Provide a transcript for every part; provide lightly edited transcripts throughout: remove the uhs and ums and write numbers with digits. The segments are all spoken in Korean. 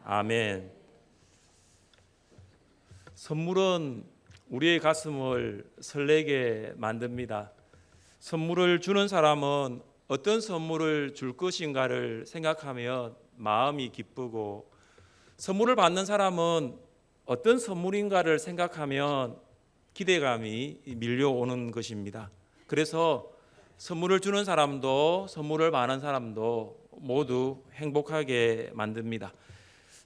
아멘. 선물은 우리의 가슴을 설레게 만듭니다. 선물을 주는 사람은 어떤 선물을 줄 것인가를 생각하면 마음이 기쁘고, 선물을 받는 사람은 어떤 선물인가를 생각하면 기대감이 밀려오는 것입니다. 그래서 선물을 주는 사람도 선물을 받는 사람도 모두 행복하게 만듭니다.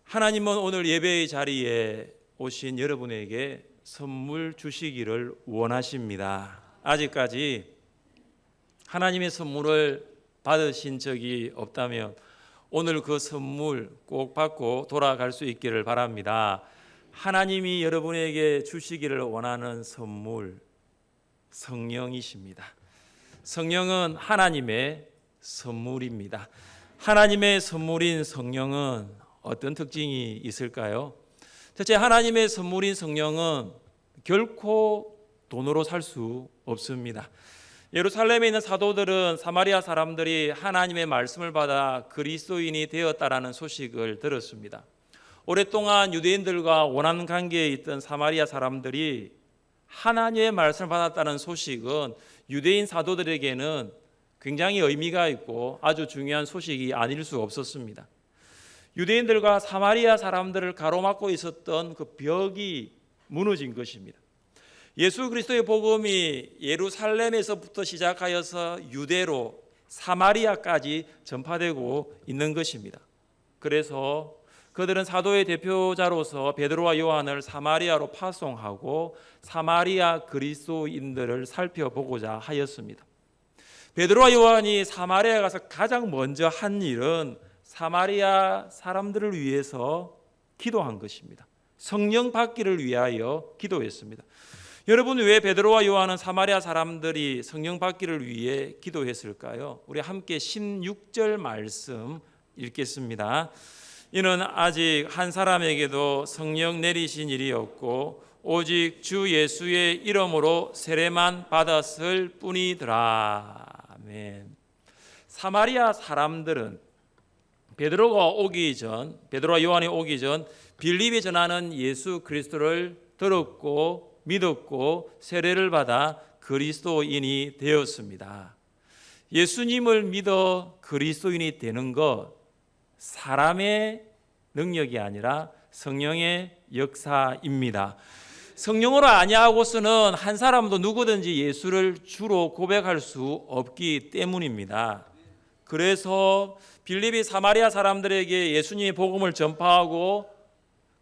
하나님은 오늘 예배의 자리에 오신 여러분에게 선물 주시기를 원하십니다. 아직까지 하나님의 선물을 받으신 적이 없다면 오늘 그 선물 꼭 받고 돌아갈 수 있기를 바랍니다. 하나님이 여러분에게 주시기를 원하는 선물, 성령이십니다. 성령은 하나님의 선물입니다. 하나님의 선물인 성령은 어떤 특징이 있을까요? 첫째, 하나님의 선물인 성령은 결코 돈으로 살 수 없습니다. 예루살렘에 있는 사도들은 사마리아 사람들이 하나님의 말씀을 받아 그리스도인이 되었다라는 소식을 들었습니다. 오랫동안 유대인들과 원한 관계에 있던 사마리아 사람들이 하나님의 말씀을 받았다는 소식은 유대인 사도들에게는 굉장히 의미가 있고 아주 중요한 소식이 아닐 수 없었습니다. 유대인들과 사마리아 사람들을 가로막고 있었던 그 벽이 무너진 것입니다. 예수 그리스도의 복음이 예루살렘에서부터 시작하여서 유대로 사마리아까지 전파되고 있는 것입니다. 그래서 그들은 사도의 대표자로서 베드로와 요한을 사마리아로 파송하고 사마리아 그리스도인들을 살펴보고자 하였습니다. 베드로와 요한이 사마리아에 가서 가장 먼저 한 일은 사마리아 사람들을 위해서 기도한 것입니다. 성령 받기를 위하여 기도했습니다. 여러분, 왜 베드로와 요한은 사마리아 사람들이 성령 받기를 위해 기도했을까요? 우리 함께 16절 말씀 읽겠습니다. 이는 아직 한 사람에게도 성령 내리신 일이 없고 오직 주 예수의 이름으로 세례만 받았을 뿐이더라. 아멘. 사마리아 사람들은 베드로와 요한이 오기 전 빌립이 전하는 예수 그리스도를 들었고 믿었고 세례를 받아 그리스도인이 되었습니다. 예수님을 믿어 그리스도인이 되는 것, 사람의 능력이 아니라 성령의 역사입니다. 성령으로 아니하고서는 한 사람도 누구든지 예수를 주로 고백할 수 없기 때문입니다. 그래서 빌립이 사마리아 사람들에게 예수님의 복음을 전파하고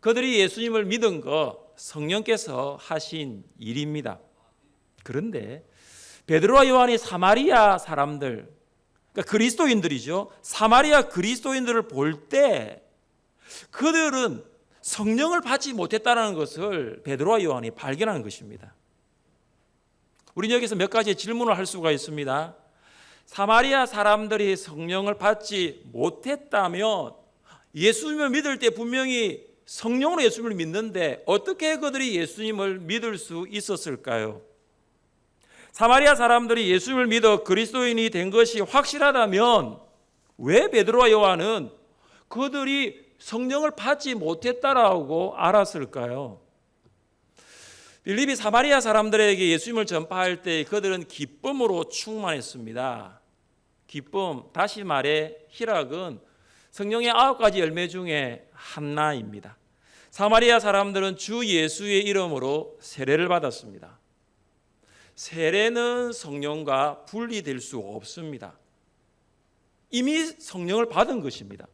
그들이 예수님을 믿은 것, 성령께서 하신 일입니다. 그런데 베드로와 요한이 사마리아 사람들, 그러니까 그리스도인들이죠. 사마리아 그리스도인들을 볼 때 그들은 성령을 받지 못했다는 것을 베드로와 요한이 발견한 것입니다. 우리는 여기서 몇 가지 질문을 할 수가 있습니다. 사마리아 사람들이 성령을 받지 못했다면 예수님을 믿을 때 분명히 성령으로 예수님을 믿는데 어떻게 그들이 예수님을 믿을 수 있었을까요? 사마리아 사람들이 예수님을 믿어 그리스도인이 된 것이 확실하다면 왜 베드로와 요한은 그들이 성령을 받지 못했다라고 알았을까요? 빌립이 사마리아 사람들에게 예수님을 전파할 때 그들은 기쁨으로 충만했습니다. 기쁨, 다시 말해 희락은 성령의 9가지 열매 중에 하나입니다. 사마리아 사람들은 주 예수의 이름으로 세례를 받았습니다. 세례는 성령과 분리될 수 없습니다. 이미 성령을 받은 것입니다.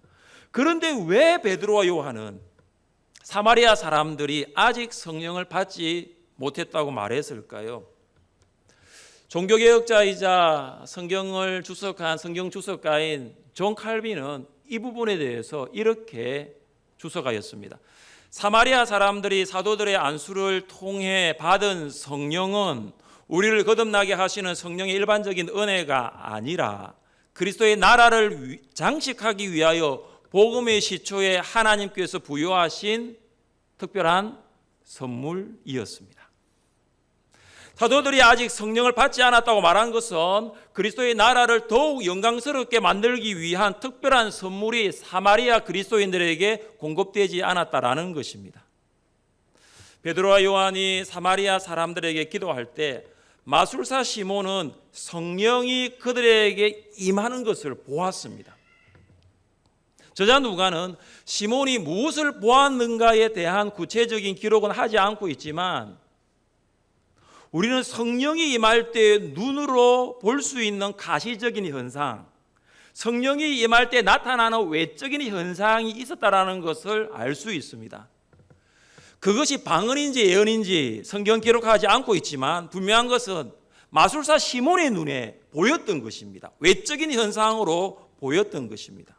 그런데 왜 베드로와 요한은 사마리아 사람들이 아직 성령을 받지 못했다고 말했을까요? 종교개혁자이자 성경을 주석한 성경 주석가인 존 칼빈은 이 부분에 대해서 이렇게 주석하였습니다. 사마리아 사람들이 사도들의 안수를 통해 받은 성령은 우리를 거듭나게 하시는 성령의 일반적인 은혜가 아니라 그리스도의 나라를 장식하기 위하여 복음의 시초에 하나님께서 부여하신 특별한 선물이었습니다. 사도들이 아직 성령을 받지 않았다고 말한 것은 그리스도의 나라를 더욱 영광스럽게 만들기 위한 특별한 선물이 사마리아 그리스도인들에게 공급되지 않았다라는 것입니다. 베드로와 요한이 사마리아 사람들에게 기도할 때 마술사 시몬은 성령이 그들에게 임하는 것을 보았습니다. 저자 누가는 시몬이 무엇을 보았는가에 대한 구체적인 기록은 하지 않고 있지만 우리는 성령이 임할 때 눈으로 볼 수 있는 가시적인 현상, 성령이 임할 때 나타나는 외적인 현상이 있었다라는 것을 알 수 있습니다. 그것이 방언인지 예언인지 성경 기록하지 않고 있지만 분명한 것은 마술사 시몬의 눈에 보였던 것입니다. 외적인 현상으로 보였던 것입니다.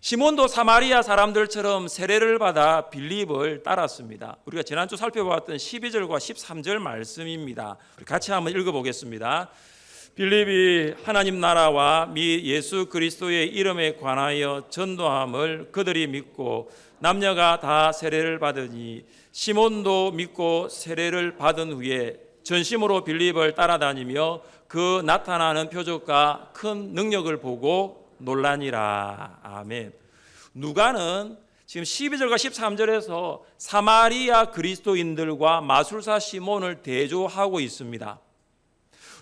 시몬도 사마리아 사람들처럼 세례를 받아 빌립을 따랐습니다. 우리가 지난주 살펴보았던 12절과 13절 말씀입니다. 우리 같이 한번 읽어보겠습니다. 빌립이 하나님 나라와 미 예수 그리스도의 이름에 관하여 전도함을 그들이 믿고 남녀가 다 세례를 받으니 시몬도 믿고 세례를 받은 후에 전심으로 빌립을 따라다니며 그 나타나는 표적과 큰 능력을 보고 논란이라. 아멘. 누가는 지금 12절과 13절에서 사마리아 그리스도인들과 마술사 시몬을 대조하고 있습니다.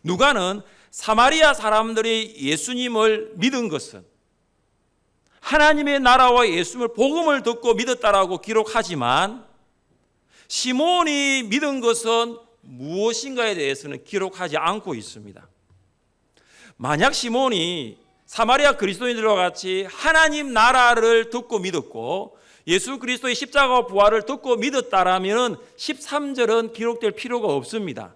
누가는 사마리아 사람들이 예수님을 믿은 것은 하나님의 나라와 예수님을 복음을 듣고 믿었다라고 기록하지만 시몬이 믿은 것은 무엇인가에 대해서는 기록하지 않고 있습니다. 만약 시몬이 사마리아 그리스도인들과 같이 하나님 나라를 듣고 믿었고 예수 그리스도의 십자가와 부활을 듣고 믿었다라면 13절은 기록될 필요가 없습니다.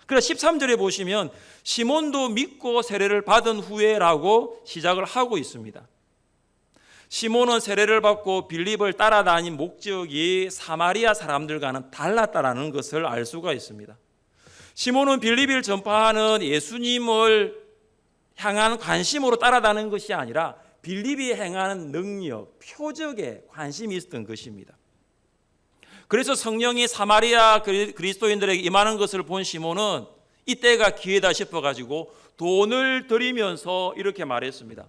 그래서 13절에 보시면 시몬도 믿고 세례를 받은 후에라고 시작을 하고 있습니다. 시몬은 세례를 받고 빌립을 따라다닌 목적이 사마리아 사람들과는 달랐다라는 것을 알 수가 있습니다. 시몬은 빌립을 전파하는 예수님을 향한 관심으로 따라다니는 것이 아니라 빌립이 행하는 능력, 표적에 관심이 있었던 것입니다. 그래서 성령이 사마리아 그리스도인들에게 임하는 것을 본 시몬은 이때가 기회다 싶어가지고 돈을 들이면서 이렇게 말했습니다.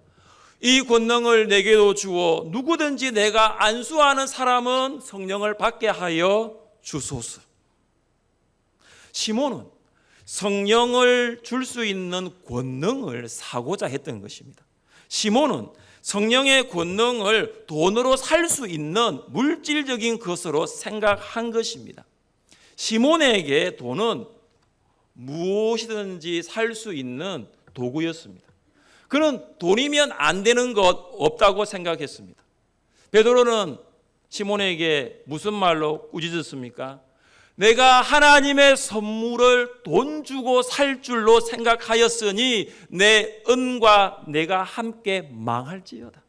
이 권능을 내게도 주어 누구든지 내가 안수하는 사람은 성령을 받게 하여 주소서. 시몬은 성령을 줄 수 있는 권능을 사고자 했던 것입니다. 시몬은 성령의 권능을 돈으로 살 수 있는 물질적인 것으로 생각한 것입니다. 시몬에게 돈은 무엇이든지 살 수 있는 도구였습니다. 그는 돈이면 안 되는 것 없다고 생각했습니다. 베드로는 시몬에게 무슨 말로 꾸짖었습니까? 내가 하나님의 선물을 돈 주고 살 줄로 생각하였으니 내 은과 내가 함께 망할지어다.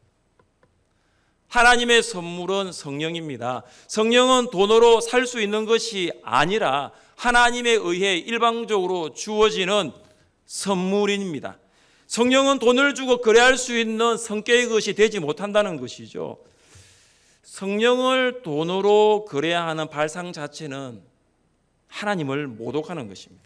하나님의 선물은 성령입니다. 성령은 돈으로 살 수 있는 것이 아니라 하나님에 의해 일방적으로 주어지는 선물입니다. 성령은 돈을 주고 거래할 수 있는 성격의 것이 되지 못한다는 것이죠. 성령을 돈으로 거래하는 발상 자체는 하나님을 모독하는 것입니다.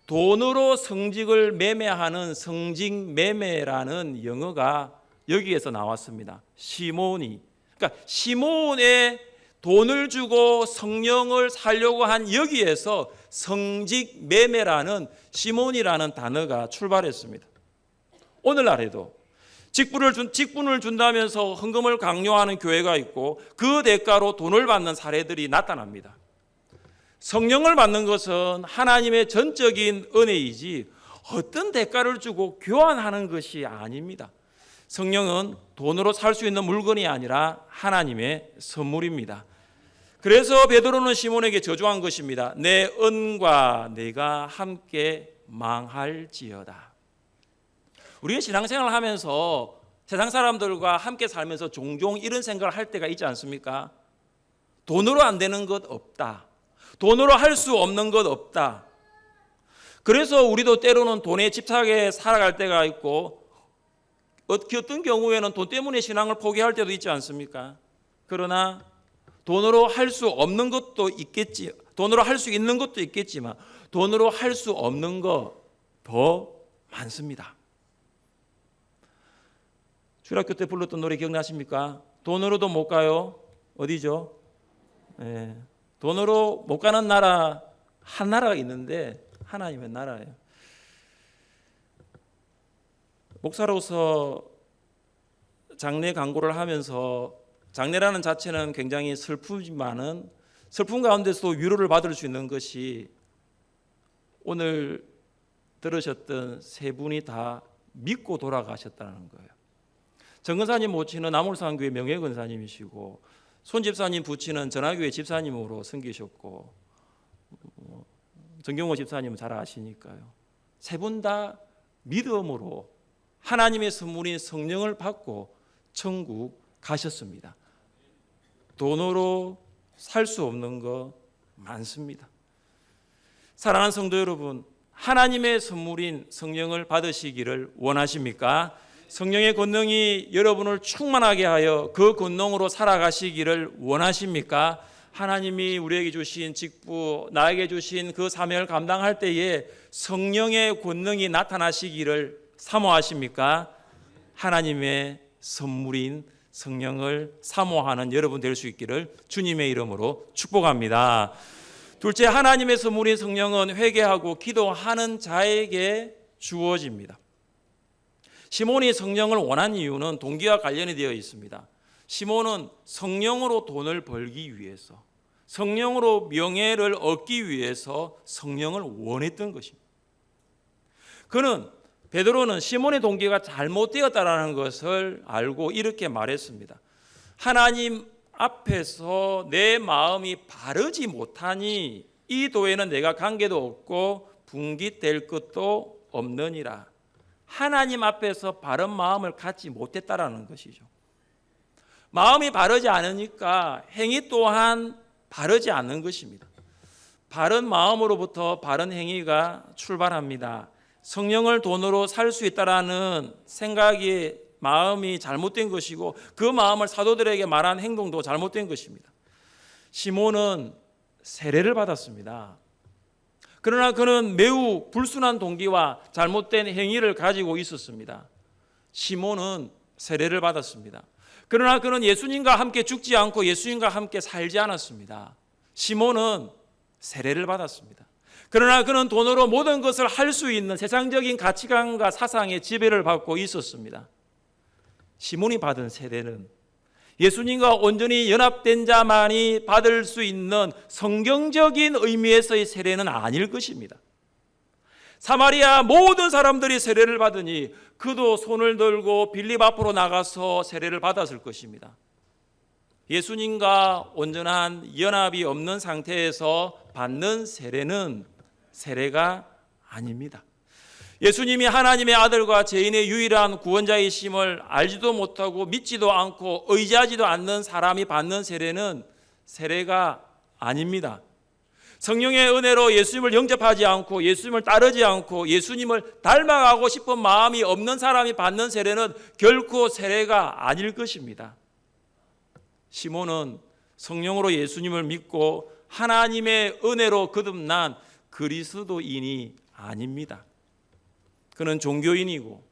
돈으로 성직을 매매하는 성직 매매라는 영어가 여기에서 나왔습니다. 시몬이, 그러니까 시몬의 돈을 주고 성령을 살려고 한 여기에서 성직 매매라는 시몬이라는 단어가 출발했습니다. 오늘날에도 직분을 준다면서 헌금을 강요하는 교회가 있고 그 대가로 돈을 받는 사례들이 나타납니다. 성령을 받는 것은 하나님의 전적인 은혜이지 어떤 대가를 주고 교환하는 것이 아닙니다. 성령은 돈으로 살 수 있는 물건이 아니라 하나님의 선물입니다. 그래서 베드로는 시몬에게 저주한 것입니다. 내 은과 내가 함께 망할지어다. 우리가 신앙생활을 하면서 세상 사람들과 함께 살면서 종종 이런 생각을 할 때가 있지 않습니까? 돈으로 안 되는 것 없다. 돈으로 할 수 없는 것 없다. 그래서 우리도 때로는 돈에 집착해 살아갈 때가 있고 어떤 경우에는 돈 때문에 신앙을 포기할 때도 있지 않습니까? 그러나 돈으로 할 수 없는 것도 있겠지, 돈으로 할 수 있는 것도 있겠지만 돈으로 할 수 없는 거 더 많습니다. 주일학교 때 불렀던 노래 기억나십니까? 돈으로도 못 가요. 어디죠? 네. 돈으로 못 가는 나라 한 나라가 있는데 하나님의 나라예요. 목사로서 장례 강구를 하면서 장례라는 자체는 굉장히 슬프지만은 슬픔 가운데서도 위로를 받을 수 있는 것이 오늘 들으셨던 세 분이 다 믿고 돌아가셨다는 거예요. 정 근사님 모친은 남울산교회 명예 근사님이시고 손 집사님 부친은 전화교회 집사님으로 섬기셨고 정경호 집사님은 잘 아시니까요. 세 분 다 믿음으로 하나님의 선물인 성령을 받고 천국 가셨습니다. 돈으로 살 수 없는 거 많습니다. 사랑하는 성도 여러분, 하나님의 선물인 성령을 받으시기를 원하십니까? 성령의 권능이 여러분을 충만하게 하여 그 권능으로 살아가시기를 원하십니까? 하나님이 우리에게 주신 직부, 나에게 주신 그 사명을 감당할 때에 성령의 권능이 나타나시기를 사모하십니까? 하나님의 선물인 성령을 사모하는 여러분 될 수 있기를 주님의 이름으로 축복합니다. 둘째, 하나님의 선물인 성령은 회개하고 기도하는 자에게 주어집니다. 시몬이 성령을 원한 이유는 동기와 관련이 되어 있습니다. 시몬은 성령으로 돈을 벌기 위해서, 성령으로 명예를 얻기 위해서 성령을 원했던 것입니다. 베드로는 시몬의 동기가 잘못되었다는 것을 알고 이렇게 말했습니다. 하나님 앞에서 내 마음이 바르지 못하니 이 도에는 내가 관계도 없고 분깃될 것도 없느니라. 하나님 앞에서 바른 마음을 갖지 못했다라는 것이죠. 마음이 바르지 않으니까 행위 또한 바르지 않는 것입니다. 바른 마음으로부터 바른 행위가 출발합니다. 성령을 돈으로 살 수 있다라는 생각이 마음이 잘못된 것이고 그 마음을 사도들에게 말한 행동도 잘못된 것입니다. 시몬은 세례를 받았습니다. 그러나 그는 매우 불순한 동기와 잘못된 행위를 가지고 있었습니다. 시몬은 세례를 받았습니다. 그러나 그는 예수님과 함께 죽지 않고 예수님과 함께 살지 않았습니다. 시몬은 세례를 받았습니다. 그러나 그는 돈으로 모든 것을 할 수 있는 세상적인 가치관과 사상의 지배를 받고 있었습니다. 시몬이 받은 세례는 예수님과 온전히 연합된 자만이 받을 수 있는 성경적인 의미에서의 세례는 아닐 것입니다. 사마리아 모든 사람들이 세례를 받으니 그도 손을 들고 빌립 앞으로 나가서 세례를 받았을 것입니다. 예수님과 온전한 연합이 없는 상태에서 받는 세례는 세례가 아닙니다. 예수님이 하나님의 아들과 죄인의 유일한 구원자이심을 알지도 못하고 믿지도 않고 의지하지도 않는 사람이 받는 세례는 세례가 아닙니다. 성령의 은혜로 예수님을 영접하지 않고 예수님을 따르지 않고 예수님을 닮아가고 싶은 마음이 없는 사람이 받는 세례는 결코 세례가 아닐 것입니다. 시몬은 성령으로 예수님을 믿고 하나님의 은혜로 거듭난 그리스도인이 아닙니다. 그는 종교인이고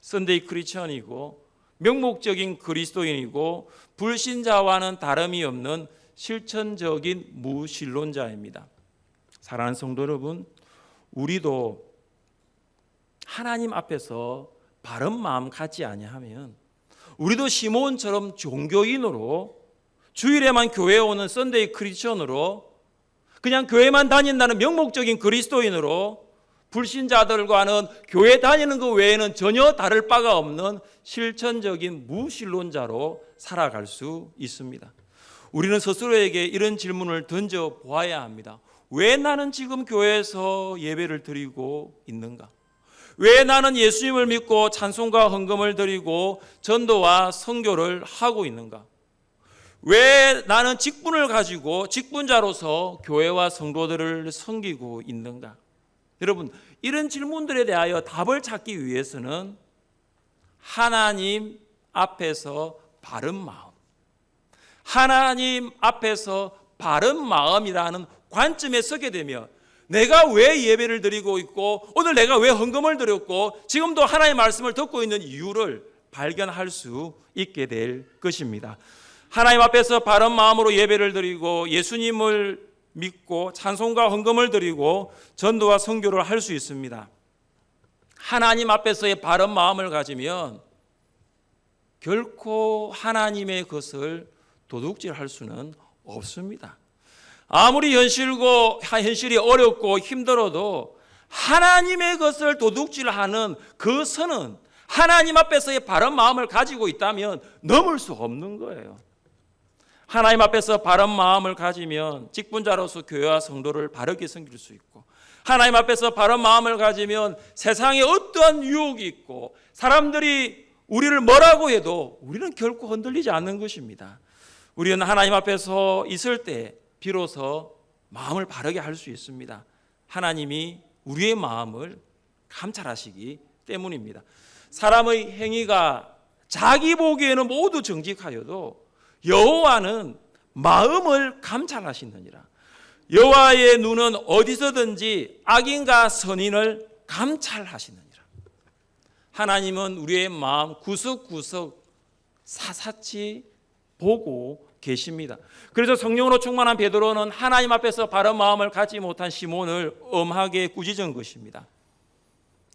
선데이 크리스천이고 명목적인 그리스도인이고 불신자와는 다름이 없는 실천적인 무신론자입니다. 사랑하는 성도 여러분, 우리도 하나님 앞에서 바른 마음 갖지 아니하면 우리도 시몬처럼 종교인으로 주일에만 교회에 오는 선데이 크리스천으로 그냥 교회만 다닌다는 명목적인 그리스도인으로 불신자들과는 교회 다니는 것 외에는 전혀 다를 바가 없는 실천적인 무신론자로 살아갈 수 있습니다. 우리는 스스로에게 이런 질문을 던져 보아야 합니다. 왜 나는 지금 교회에서 예배를 드리고 있는가? 왜 나는 예수님을 믿고 찬송과 헌금을 드리고 전도와 선교를 하고 있는가? 왜 나는 직분을 가지고 직분자로서 교회와 성도들을 섬기고 있는가? 여러분, 이런 질문들에 대하여 답을 찾기 위해서는 하나님 앞에서 바른 마음, 하나님 앞에서 바른 마음이라는 관점에 서게 되면 내가 왜 예배를 드리고 있고 오늘 내가 왜 헌금을 드렸고 지금도 하나님의 말씀을 듣고 있는 이유를 발견할 수 있게 될 것입니다. 하나님 앞에서 바른 마음으로 예배를 드리고 예수님을 믿고 찬송과 헌금을 드리고 전도와 선교를 할 수 있습니다. 하나님 앞에서의 바른 마음을 가지면 결코 하나님의 것을 도둑질할 수는 없습니다. 아무리 현실이 어렵고 힘들어도 하나님의 것을 도둑질하는 그 선은 하나님 앞에서의 바른 마음을 가지고 있다면 넘을 수 없는 거예요. 하나님 앞에서 바른 마음을 가지면 직분자로서 교회와 성도를 바르게 섬길 수 있고, 하나님 앞에서 바른 마음을 가지면 세상에 어떠한 유혹이 있고 사람들이 우리를 뭐라고 해도 우리는 결코 흔들리지 않는 것입니다. 우리는 하나님 앞에서 있을 때 비로소 마음을 바르게 할 수 있습니다. 하나님이 우리의 마음을 감찰하시기 때문입니다. 사람의 행위가 자기 보기에는 모두 정직하여도 여호와는 마음을 감찰하시느니라. 여호와의 눈은 어디서든지 악인과 선인을 감찰하시느니라. 하나님은 우리의 마음 구석구석 사사치 보고 계십니다. 그래서 성령으로 충만한 베드로는 하나님 앞에서 바른 마음을 갖지 못한 시몬을 엄하게 꾸짖은 것입니다.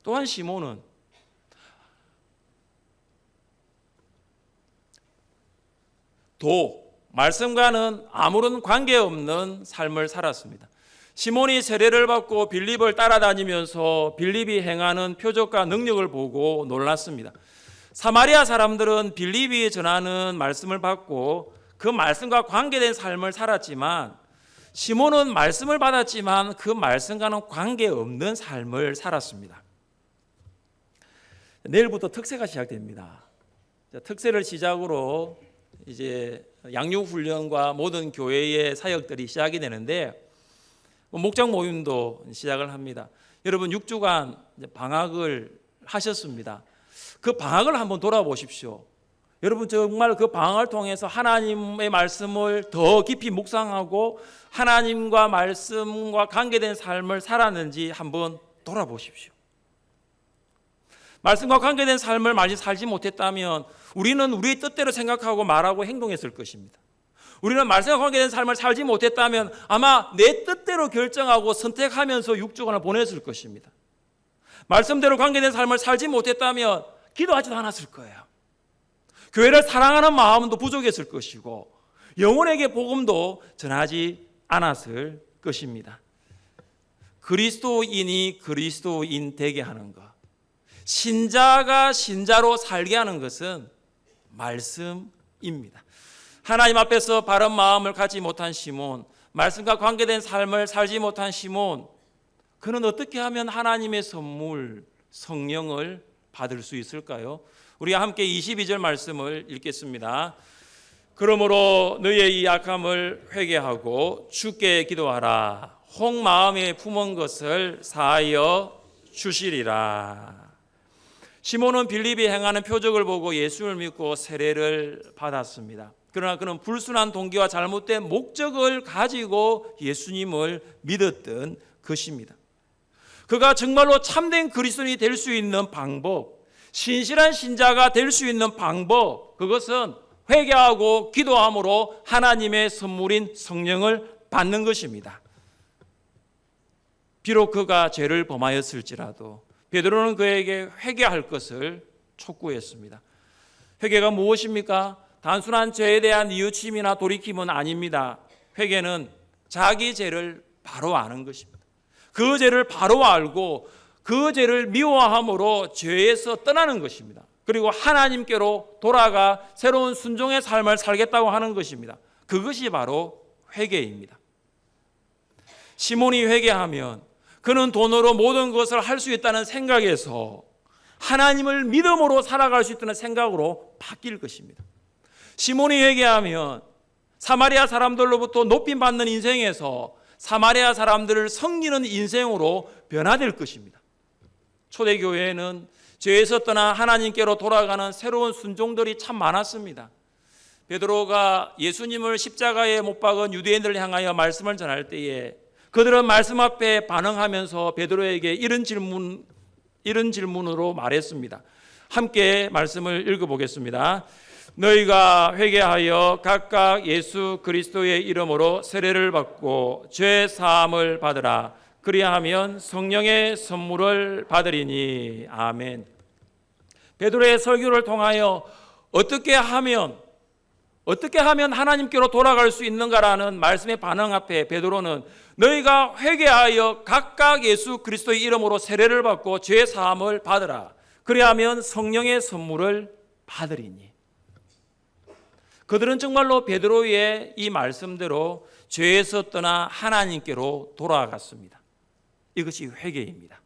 또한 시몬은 말씀과는 아무런 관계없는 삶을 살았습니다. 시몬이 세례를 받고 빌립을 따라다니면서 빌립이 행하는 표적과 능력을 보고 놀랐습니다. 사마리아 사람들은 빌립이 전하는 말씀을 받고 그 말씀과 관계된 삶을 살았지만 시몬은 말씀을 받았지만 그 말씀과는 관계없는 삶을 살았습니다. 내일부터 특세가 시작됩니다. 특세를 시작으로 이제 양육훈련과 모든 교회의 사역들이 시작이 되는데 목장 모임도 시작을 합니다. 여러분 6주간 방학을 하셨습니다. 그 방학을 한번 돌아보십시오. 여러분 정말 그 방학을 통해서 하나님의 말씀을 더 깊이 묵상하고 하나님과 말씀과 관계된 삶을 살았는지 한번 돌아보십시오. 말씀과 관계된 삶을 많이 살지 못했다면 우리는 우리의 뜻대로 생각하고 말하고 행동했을 것입니다. 우리는 말씀과 관계된 삶을 살지 못했다면 아마 내 뜻대로 결정하고 선택하면서 6주간을 보냈을 것입니다. 말씀대로 관계된 삶을 살지 못했다면 기도하지도 않았을 거예요. 교회를 사랑하는 마음도 부족했을 것이고 영혼에게 복음도 전하지 않았을 것입니다. 그리스도인이 그리스도인 되게 하는 것, 신자가 신자로 살게 하는 것은 말씀입니다. 하나님 앞에서 바른 마음을 갖지 못한 시몬, 말씀과 관계된 삶을 살지 못한 시몬, 그는 어떻게 하면 하나님의 선물 성령을 받을 수 있을까요? 우리가 함께 22절 말씀을 읽겠습니다. 그러므로 너희의 이 약함을 회개하고 주께 기도하라. 혹 마음에 품은 것을 사하여 주시리라. 시몬은 빌립이 행하는 표적을 보고 예수를 믿고 세례를 받았습니다. 그러나 그는 불순한 동기와 잘못된 목적을 가지고 예수님을 믿었던 것입니다. 그가 정말로 참된 그리스도인이 될 수 있는 방법, 신실한 신자가 될 수 있는 방법, 그것은 회개하고 기도함으로 하나님의 선물인 성령을 받는 것입니다. 비록 그가 죄를 범하였을지라도 베드로는 그에게 회개할 것을 촉구했습니다. 회개가 무엇입니까? 단순한 죄에 대한 뉘우침이나 돌이킴은 아닙니다. 회개는 자기 죄를 바로 아는 것입니다. 그 죄를 바로 알고 그 죄를 미워함으로 죄에서 떠나는 것입니다. 그리고 하나님께로 돌아가 새로운 순종의 삶을 살겠다고 하는 것입니다. 그것이 바로 회개입니다. 시몬이 회개하면 그는 돈으로 모든 것을 할 수 있다는 생각에서 하나님을 믿음으로 살아갈 수 있다는 생각으로 바뀔 것입니다. 시몬이 회개하면 사마리아 사람들로부터 높임받는 인생에서 사마리아 사람들을 섬기는 인생으로 변화될 것입니다. 초대교회에는 죄에서 떠나 하나님께로 돌아가는 새로운 순종들이 참 많았습니다. 베드로가 예수님을 십자가에 못 박은 유대인들을 향하여 말씀을 전할 때에 그들은 말씀 앞에 반응하면서 베드로에게 이런 질문으로 말했습니다. 함께 말씀을 읽어보겠습니다. 너희가 회개하여 각각 예수 그리스도의 이름으로 세례를 받고 죄 사함을 받으라. 그리하면 성령의 선물을 받으리니. 아멘. 베드로의 설교를 통하여 어떻게 하면 하나님께로 돌아갈 수 있는가라는 말씀의 반응 앞에 베드로는 너희가 회개하여 각각 예수 그리스도의 이름으로 세례를 받고 죄 사함을 받으라. 그리하면 성령의 선물을 받으리니. 그들은 정말로 베드로의 이 말씀대로 죄에서 떠나 하나님께로 돌아갔습니다. 이것이 회개입니다.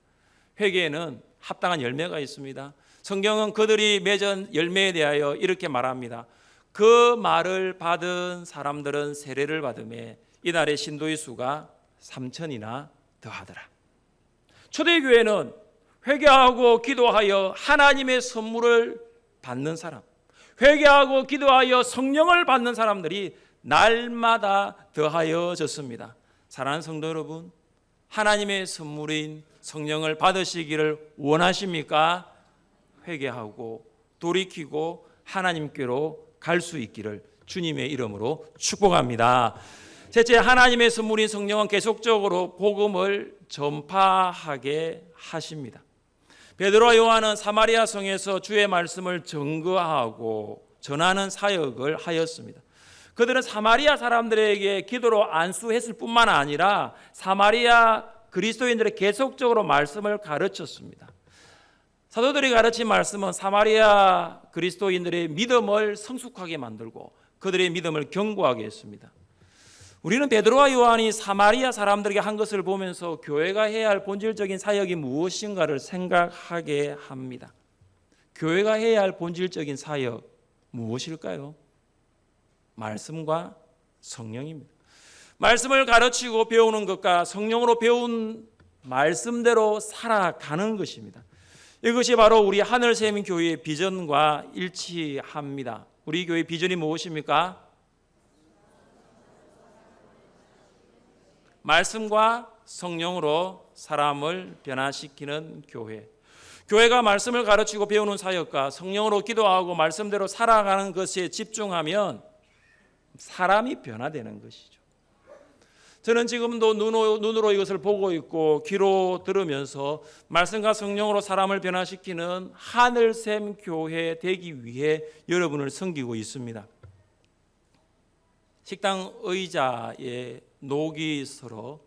회개에는 합당한 열매가 있습니다. 성경은 그들이 맺은 열매에 대하여 이렇게 말합니다. 그 말을 받은 사람들은 세례를 받음에 이날의 신도의 수가 3,000이나 더하더라. 초대교회는 회개하고 기도하여 하나님의 선물을 받는 사람, 회개하고 기도하여 성령을 받는 사람들이 날마다 더하여졌습니다. 사랑하는 성도 여러분, 하나님의 선물인 성령을 받으시기를 원하십니까? 회개하고 돌이키고 하나님께로 갈 수 있기를 주님의 이름으로 축복합니다. 셋째, 하나님의 선물인 성령은 계속적으로 복음을 전파하게 하십니다. 베드로와 요한은 사마리아 성에서 주의 말씀을 증거하고 전하는 사역을 하였습니다. 그들은 사마리아 사람들에게 기도로 안수했을 뿐만 아니라 사마리아 그리스도인들의 계속적으로 말씀을 가르쳤습니다. 사도들이 가르친 말씀은 사마리아 그리스도인들의 믿음을 성숙하게 만들고 그들의 믿음을 견고하게 했습니다. 우리는 베드로와 요한이 사마리아 사람들에게 한 것을 보면서 교회가 해야 할 본질적인 사역이 무엇인가를 생각하게 합니다. 교회가 해야 할 본질적인 사역 무엇일까요? 말씀과 성령입니다. 말씀을 가르치고 배우는 것과 성령으로 배운 말씀대로 살아가는 것입니다. 이것이 바로 우리 하늘샘 교회의 비전과 일치합니다. 우리 교회 비전이 무엇입니까? 말씀과 성령으로 사람을 변화시키는 교회. 교회가 말씀을 가르치고 배우는 사역과 성령으로 기도하고 말씀대로 살아가는 것에 집중하면 사람이 변화되는 것이죠. 저는 지금도 눈으로 이것을 보고 있고 귀로 들으면서 말씀과 성령으로 사람을 변화시키는 하늘샘 교회 되기 위해 여러분을 섬기고 있습니다. 식당 의자에 녹이 서러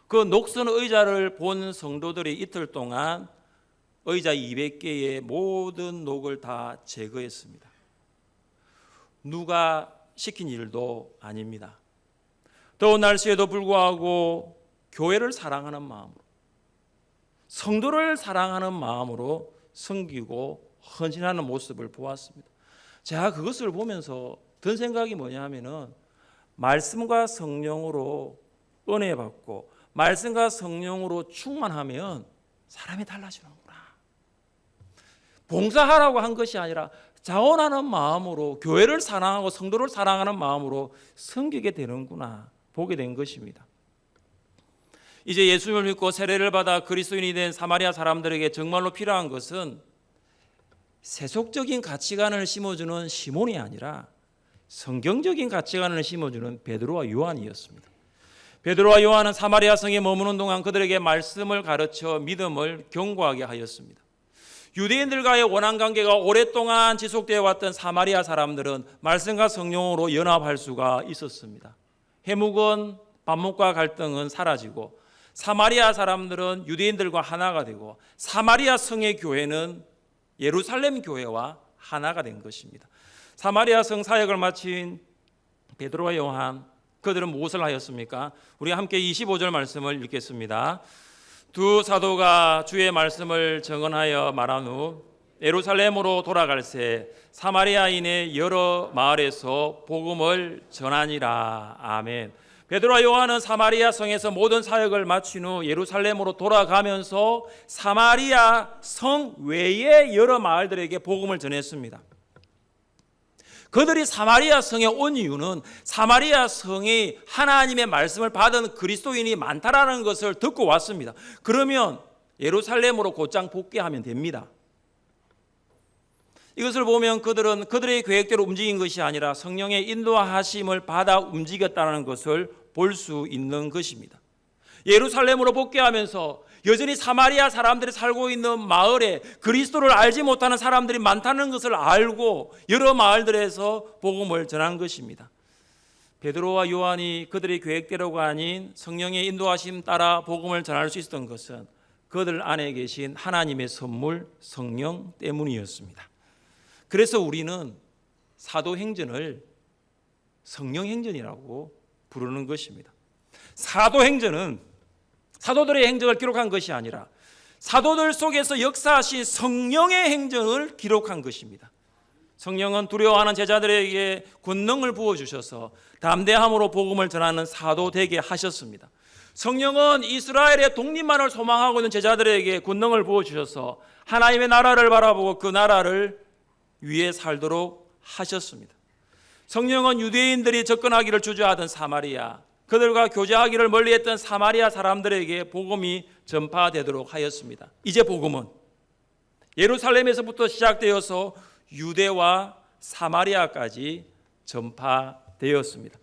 그 녹슨 의자를 본 성도들이 이틀 동안 의자 200개의 모든 녹을 다 제거했습니다. 누가 시킨 일도 아닙니다. 더운 날씨에도 불구하고 교회를 사랑하는 마음으로, 성도를 사랑하는 마음으로 섬기고 헌신하는 모습을 보았습니다. 제가 그것을 보면서 든 생각이 뭐냐 하면은 말씀과 성령으로 은혜 받고 말씀과 성령으로 충만하면 사람이 달라지는구나. 봉사하라고 한 것이 아니라 자원하는 마음으로 교회를 사랑하고 성도를 사랑하는 마음으로 섬기게 되는구나 보게 된 것입니다. 이제 예수님을 믿고 세례를 받아 그리스도인이 된 사마리아 사람들에게 정말로 필요한 것은 세속적인 가치관을 심어주는 시몬이 아니라 성경적인 가치관을 심어주는 베드로와 요한이었습니다. 베드로와 요한은 사마리아 성에 머무는 동안 그들에게 말씀을 가르쳐 믿음을 견고하게 하였습니다. 유대인들과의 원한 관계가 오랫동안 지속되어 왔던 사마리아 사람들은 말씀과 성령으로 연합할 수가 있었습니다. 해묵은 반목과 갈등은 사라지고 사마리아 사람들은 유대인들과 하나가 되고 사마리아 성의 교회는 예루살렘 교회와 하나가 된 것입니다. 사마리아 성 사역을 마친 베드로와 요한, 그들은 무엇을 하였습니까? 우리 함께 25절 말씀을 읽겠습니다. 두 사도가 주의 말씀을 증언하여 말한 후 예루살렘으로 돌아갈새 사마리아인의 여러 마을에서 복음을 전하니라. 아멘. 베드로와 요한은 사마리아 성에서 모든 사역을 마친 후 예루살렘으로 돌아가면서 사마리아 성 외의 여러 마을들에게 복음을 전했습니다. 그들이 사마리아 성에 온 이유는 사마리아 성이 하나님의 말씀을 받은 그리스도인이 많다라는 것을 듣고 왔습니다. 그러면 예루살렘으로 곧장 복귀하면 됩니다. 이것을 보면 그들은 그들의 계획대로 움직인 것이 아니라 성령의 인도하심을 받아 움직였다는 것을 볼 수 있는 것입니다. 예루살렘으로 복귀하면서 여전히 사마리아 사람들이 살고 있는 마을에 그리스도를 알지 못하는 사람들이 많다는 것을 알고 여러 마을들에서 복음을 전한 것입니다. 베드로와 요한이 그들의 계획대로가 아닌 성령의 인도하심 따라 복음을 전할 수 있었던 것은 그들 안에 계신 하나님의 선물 성령 때문이었습니다. 그래서 우리는 사도행전을 성령행전이라고 부르는 것입니다. 사도행전은 사도들의 행적을 기록한 것이 아니라 사도들 속에서 역사하신 성령의 행전을 기록한 것입니다. 성령은 두려워하는 제자들에게 권능을 부어주셔서 담대함으로 복음을 전하는 사도 되게 하셨습니다. 성령은 이스라엘의 독립만을 소망하고 있는 제자들에게 권능을 부어주셔서 하나님의 나라를 바라보고 그 나라를 위해 살도록 하셨습니다. 성령은 유대인들이 접근하기를 주저하던 사마리아, 그들과 교제하기를 멀리했던 사마리아 사람들에게 복음이 전파되도록 하였습니다. 이제 복음은 예루살렘에서부터 시작되어서 유대와 사마리아까지 전파되었습니다.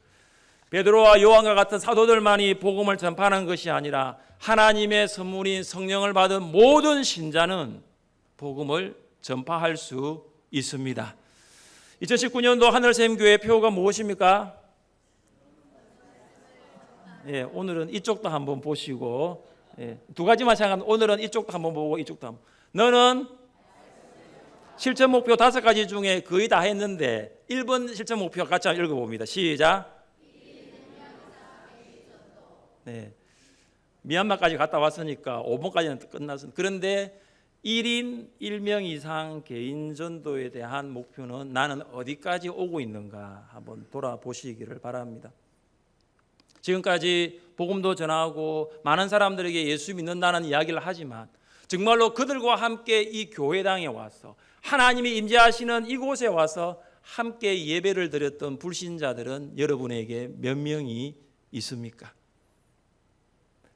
베드로와 요한과 같은 사도들만이 복음을 전파하는 것이 아니라 하나님의 선물인 성령을 받은 모든 신자는 복음을 전파할 수 있습니다. 2019년도 하늘샘교회 표가 무엇입니까? 예, 오늘은 이쪽도 한번 보시고, 두 가지만 생각하면 오늘은 이쪽도 한번 보고 이쪽도 한번. 너는 실천 목표 5가지 중에 거의 다 했는데 1번 실천 목표 같이 한번 읽어봅니다. 시작. 네, 미얀마까지 갔다 왔으니까 5번까지는 끝났습니다. 그런데 1인 1명 이상 개인 전도에 대한 목표는 나는 어디까지 오고 있는가 한번 돌아보시기를 바랍니다. 지금까지 복음도 전하고 많은 사람들에게 예수 믿는다는 이야기를 하지만 정말로 그들과 함께 이 교회당에 와서 하나님이 임재하시는 이곳에 와서 함께 예배를 드렸던 불신자들은 여러분에게 몇 명이 있습니까?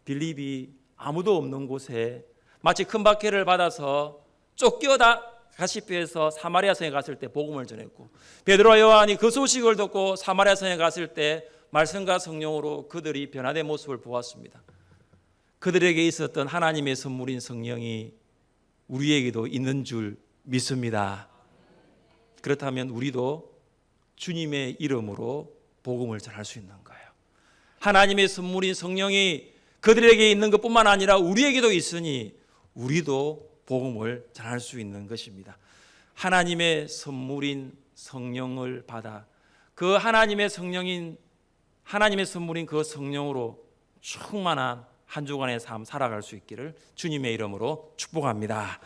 빌립이 아무도 없는 곳에 마치 큰 박해를 받아서 쫓겨다가시피 해서 사마리아 성에 갔을 때 복음을 전했고, 베드로와 요한이 그 소식을 듣고 사마리아 성에 갔을 때 말씀과 성령으로 그들이 변화된 모습을 보았습니다. 그들에게 있었던 하나님의 선물인 성령이 우리에게도 있는 줄 믿습니다. 그렇다면 우리도 주님의 이름으로 복음을 전할 수 있는 거예요. 하나님의 선물인 성령이 그들에게 있는 것뿐만 아니라 우리에게도 있으니 우리도 복음을 전할 수 있는 것입니다. 하나님의 선물인 성령을 받아 그 하나님의 선물인 그 성령으로 충만한 한 주간의 삶 살아갈 수 있기를 주님의 이름으로 축복합니다.